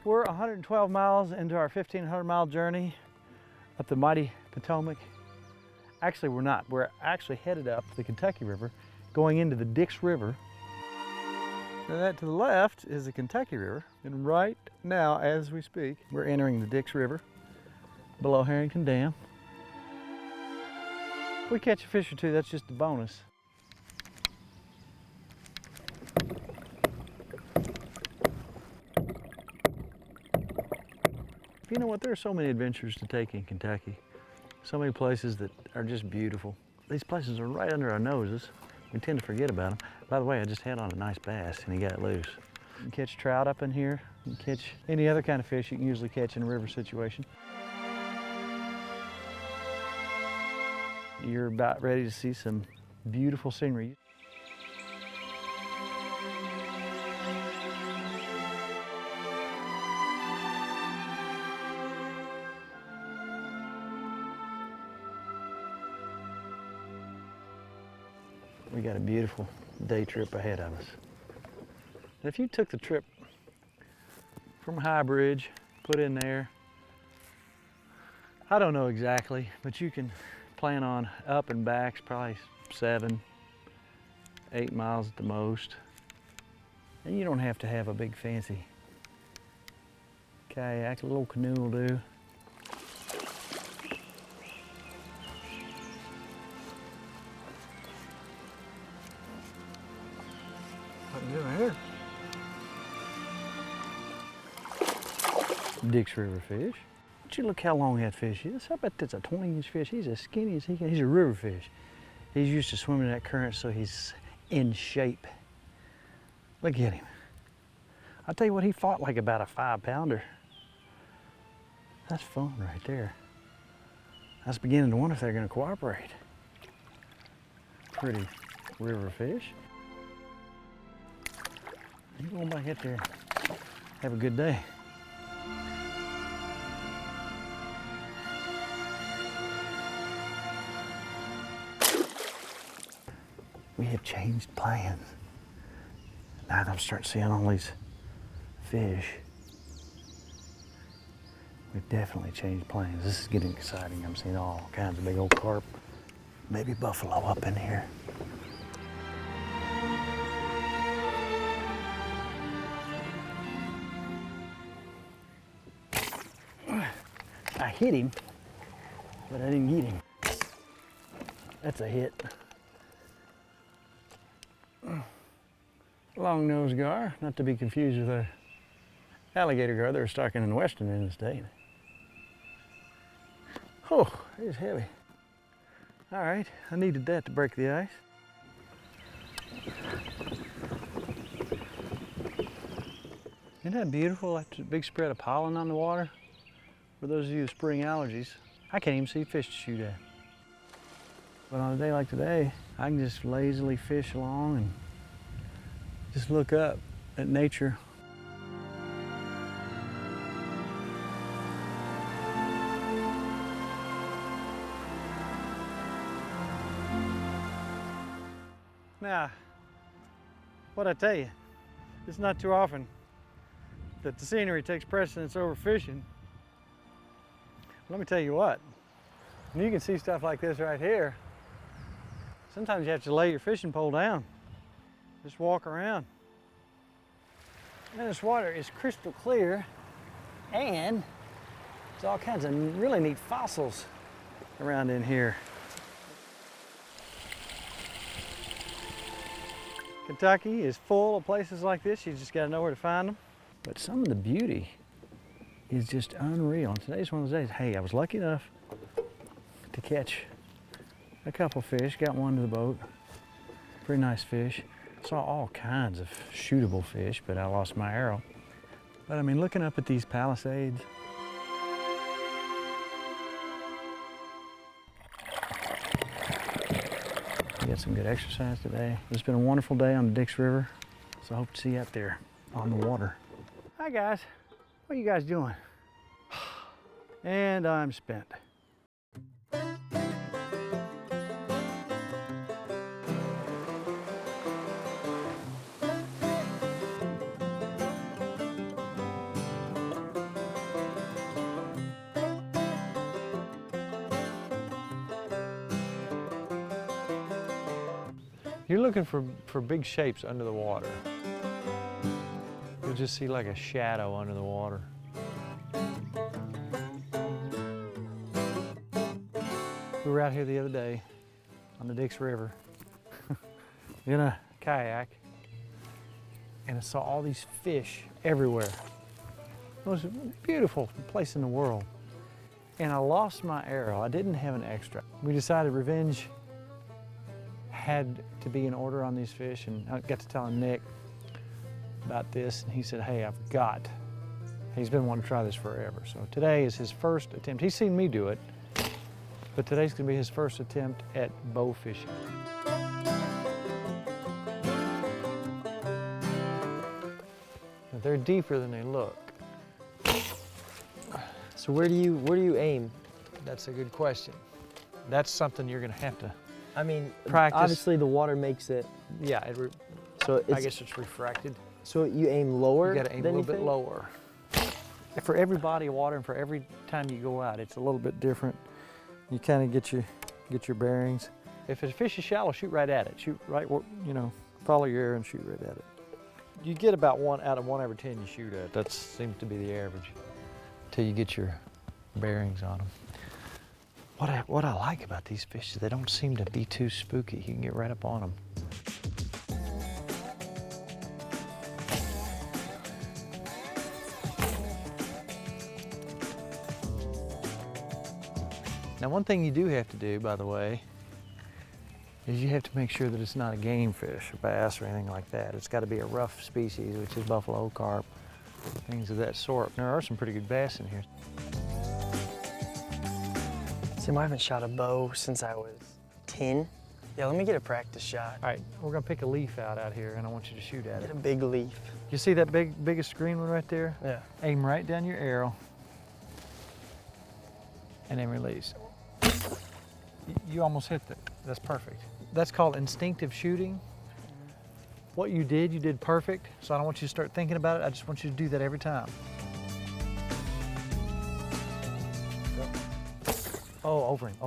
We're 112 miles into our 1,500-mile journey up the mighty Potomac. Actually, we're not. We're actually headed up the Kentucky River, going into the Dix River. Now that to the left is the Kentucky River, and right now, as we speak, we're entering the Dix River below Herrington Dam. If we catch a fish or two, that's just a bonus. You know what, there are so many adventures to take in Kentucky. So many places that are just beautiful. These places are right under our noses. We tend to forget about them. By the way, I just had on a nice bass and he got loose. You can catch trout up in here. You can catch any other kind of fish you can usually catch in a river situation. You're about ready to see some beautiful scenery. We got a beautiful day trip ahead of us. If you took the trip from High Bridge, put in there, I don't know exactly, but you can plan on up and backs, probably 7, 8 miles at the most. And you don't have to have a big fancy kayak, a little canoe will do. What are you doing here? Dix River fish. But you look how long that fish is. I bet that's a 20-inch fish. He's as skinny as he can. He's a river fish. He's used to swimming in that current, so he's in shape. Look at him. I'll tell you what, he fought like about a 5-pounder. That's fun right there. I was beginning to wonder if they're going to cooperate. Pretty river fish. You go back out there, have a good day. We have changed plans. Now that I'm starting seeing all these fish, we've definitely changed plans. This is getting exciting. I'm seeing all kinds of big old carp, maybe buffalo up in here. I hit him, but I didn't get him. That's a hit. Long-nosed gar, not to be confused with a alligator gar. They're stocking in the western end of the state. Oh, it's heavy. All right, I needed that to break the ice. Isn't that beautiful? That's a big spread of pollen on the water. For those of you with spring allergies, I can't even see fish to shoot at. But on a day like today, I can just lazily fish along and just look up at nature. Now, what I tell you, it's not too often that the scenery takes precedence over fishing. Let me tell you what, when you can see stuff like this right here, sometimes you have to lay your fishing pole down. Just walk around. And this water is crystal clear, and there's all kinds of really neat fossils around in here. Kentucky is full of places like this. You just gotta know where to find them. But some of the beauty is just unreal. And today's one of those days. Hey, I was lucky enough to catch a couple fish. Got one to the boat. Pretty nice fish. Saw all kinds of shootable fish, but I lost my arrow. But I mean, looking up at these palisades, we got some good exercise today. It's been a wonderful day on the Dix River, so I hope to see you out there on the water. Hi guys, what are you guys doing? And I'm spent. You're looking for big shapes under the water. You'll just see like a shadow under the water. We were out here the other day on the Dix River in a kayak, and I saw all these fish everywhere. It was a beautiful place in the world. And I lost my arrow. I didn't have an extra. We decided revenge had to be in order on these fish, and I got to telling Nick about this, and he said, hey, he's been wanting to try this forever. So today is his first attempt. He's seen me do it, but today's gonna be his first attempt at bow fishing. They're deeper than they look. So where do you aim? That's a good question. That's something you're gonna have to practice. Obviously the water makes it. Yeah, I guess it's refracted. So you aim lower? You gotta aim a little bit lower. For every body of water and for every time you go out, it's a little bit different. You kind of get your bearings. If a fish is shallow, shoot right at it. Shoot right, follow your arrow and shoot right at it. You get about 1 out of 1 every 10 you shoot at. That seems to be the average until you get your bearings on them. What I like about these fish is they don't seem to be too spooky. You can get right up on them. Now, one thing you do have to do, by the way, is you have to make sure that it's not a game fish, or bass, or anything like that. It's got to be a rough species, which is buffalo, carp, things of that sort. There are some pretty good bass in here. Tim, I haven't shot a bow since I was 10. Yeah, let me get a practice shot. All right, we're gonna pick a leaf out here, and I want you to shoot at it. Get a big leaf. You see that biggest green one right there? Yeah. Aim right down your arrow, and then release. You almost hit it. That's perfect. That's called instinctive shooting. What you did perfect, so I don't want you to start thinking about it. I just want you to do that every time. Oh, over him.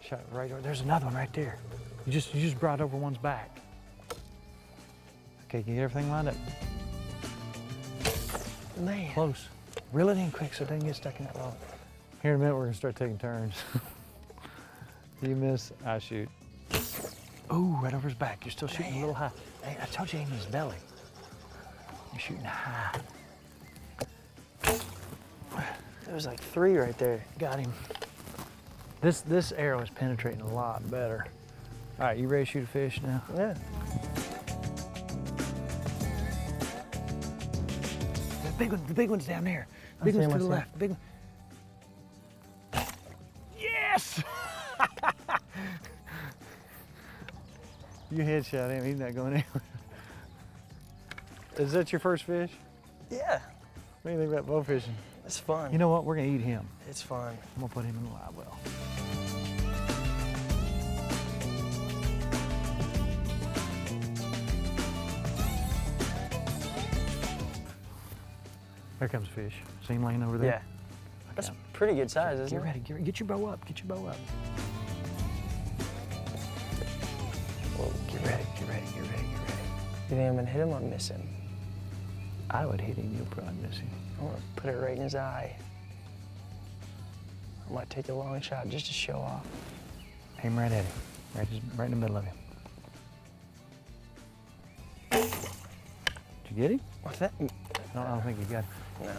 Shot it right over. There's another one right there. You just brought over one's back. Okay, can you get everything lined up? Man. Close. Reel it in quick so it doesn't get stuck in that rock. Here in a minute, we're gonna start taking turns. You miss, I shoot. Ooh, right over his back. You're still shooting a little high. Hey, I told you aim his belly. You're shooting high. There was like 3 right there. Got him. This arrow is penetrating a lot better. All right, you ready to shoot a fish now? Yeah. The big one's down there. Big one's to the left. Big one. Yes! You headshot him. He's not going anywhere. Is that your first fish? Yeah. What do you think about bow fishing? It's fun. You know what? We're gonna eat him. It's fun. I'm gonna put him in the live well. There comes a fish. See him laying over there? Yeah. That's pretty good size, isn't it? Get ready. Get your bow up. Get your bow up. Whoa, get ready. You think I'm gonna hit him or miss him? I would hit him. You'll probably miss him. I want to put it right in his eye. I might take a long shot just to show off. Aim right at him. Right in the middle of him. Did you get him? What's that? No, I don't think you got him. No.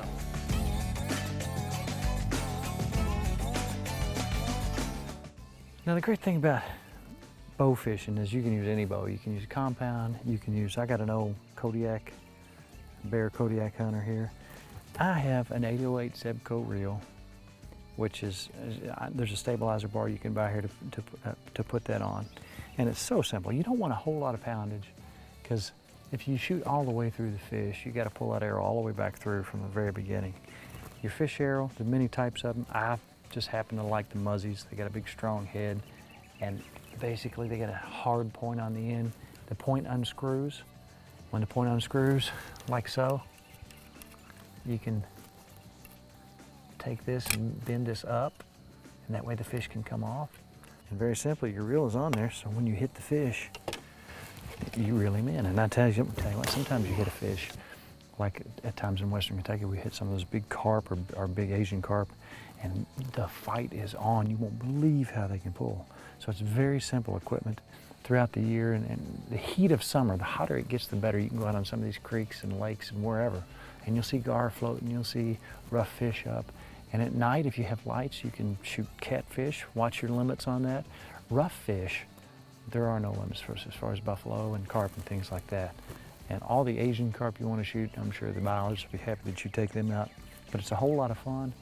Now the great thing about bow fishing is you can use any bow. You can use a compound. I got an old Kodiak, Bear Kodiak hunter here. I have an 808 Zebco reel, which is, there's a stabilizer bar you can buy here to put that on. And it's so simple. You don't want a whole lot of poundage, because if you shoot all the way through the fish, you got to pull that arrow all the way back through from the very beginning. Your fish arrow, there's many types of them. I just happen to like the muzzies. They got a big, strong head, and basically they got a hard point on the end. The point unscrews. When the point unscrews, like so, you can take this and bend this up, and that way the fish can come off. And very simply, your reel is on there, so when you hit the fish, you reel him in. And I tell you what, sometimes you hit a fish, like at times in Western Kentucky, we hit some of those big carp or big Asian carp, and the fight is on. You won't believe how they can pull. So it's very simple equipment throughout the year, and the heat of summer, the hotter it gets, the better. You can go out on some of these creeks and lakes and wherever, and you'll see gar floating, you'll see rough fish up. And at night, if you have lights, you can shoot catfish. Watch your limits on that. Rough fish, there are no limits for us as far as buffalo and carp and things like that. And all the Asian carp you want to shoot, I'm sure the biologists will be happy that you take them out. But it's a whole lot of fun.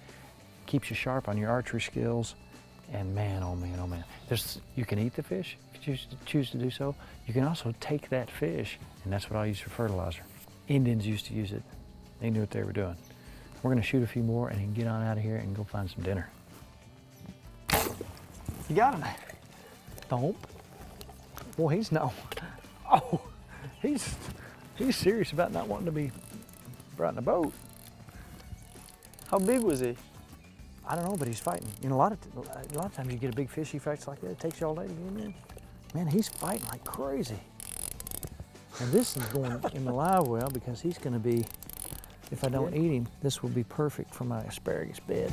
Keeps you sharp on your archery skills. And man, oh man, oh man. You can eat the fish if you choose to do so. You can also take that fish, and that's what I use for fertilizer. Indians used to use it. They knew what they were doing. We're gonna shoot a few more and then get on out of here and go find some dinner. You got him. Don't. Well, he's no. Oh, he's serious about not wanting to be brought in a boat. How big was he? I don't know, but he's fighting. You know, a lot of times you get a big fish, he fights like that. It takes you all day to get him in. Man, he's fighting like crazy. And this is going in the live well because he's gonna be, if I don't eat him, this will be perfect for my asparagus bed.